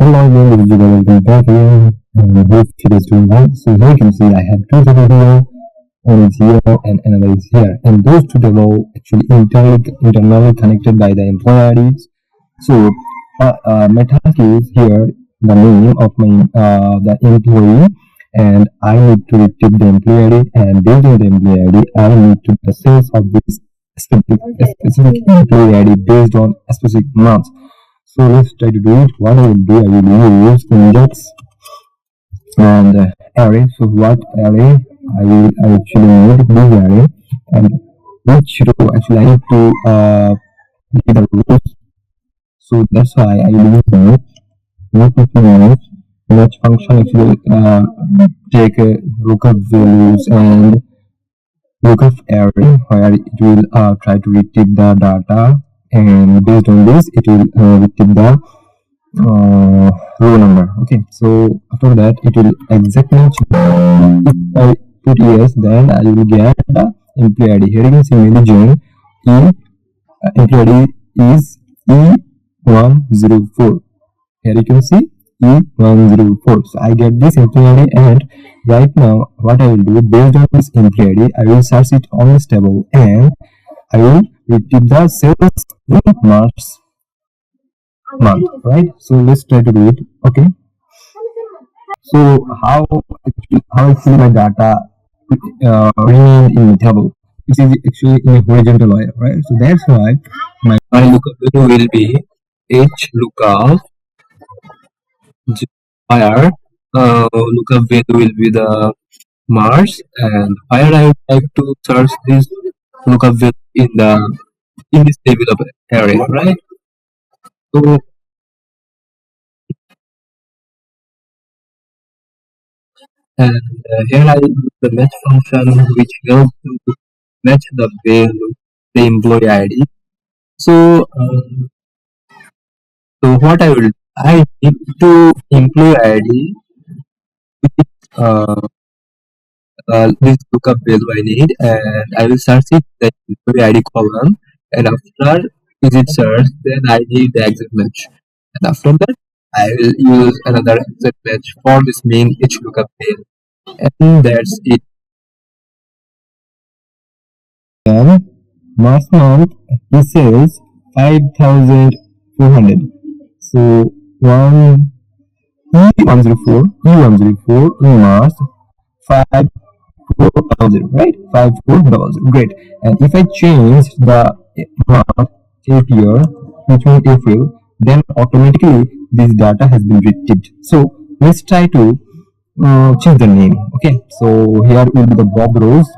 Hello again, this is Jobayed. Welcome back again, and hope it is doing well. So here you can see I have two tables here, one is here and another is here, and those two tables actually internally connected by the employee IDs. So my task is here the name of my the employee, and I need to retrieve the employee ID, and based on the employee ID, I need to the sales of this specific employee ID based on a specific month. So let's try to do it. What I will do, I will use index and array. So what array I actually need this array, and which row actually I need to get the rows. So that's why I will use match function actually take lookup values and lookup array where it will try to retrieve the data, and based on this it will retrieve the row number. Okay, so after that it will exact match. If I put yes, then I will get the employee ID. Here you can see manager employee ID is E104. Here you can see E104. So I get this employee ID, and right now what I will do, based on this employee ID, I will search it on this table and I will retrieve the sales in March month, right? So let's try to do it. Okay, so how actually my data remained in the table, which is actually in a horizontal layer, right? So that's why my lookup value will be HLOOKUP where lookup value will be the March, and where I would like to search this lookup value in this table of array, right? So and here I use the match function, which helps to match the value, the employee ID. So so what I need to employee ID with this lookup value I need, and I will search it the employee ID column, and after is it search, then I need the exact match, and after that I will use another exact match for this main HLOOKUP value, and that's it. Then March month he says 5,400. So one E104 in March 5,400, right? 5,400. Great. And if I change the month April, which means April, then automatically this data has been retrieved. So let's try to change the name. Okay, so here will be the Bob Rose.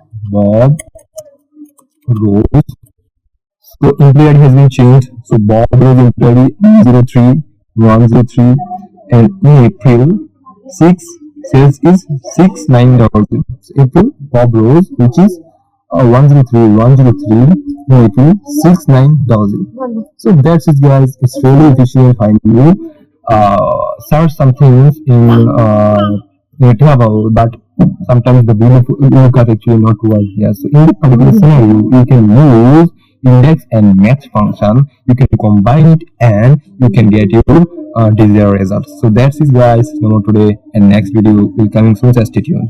So employee ID has been changed. So Bob Rose employee 03103, and in April 6 sales is $69. So April Bob Rose, which is 103 in April, $69. So that's it, guys. It's really efficient. Find you search some things in a table, but sometimes the lookup actually not work here. So in this particular scenario, you can use index and match function. You can combine it and you can get your desired results. So that's it, guys. No more today, and next video will coming soon. Just stay tuned.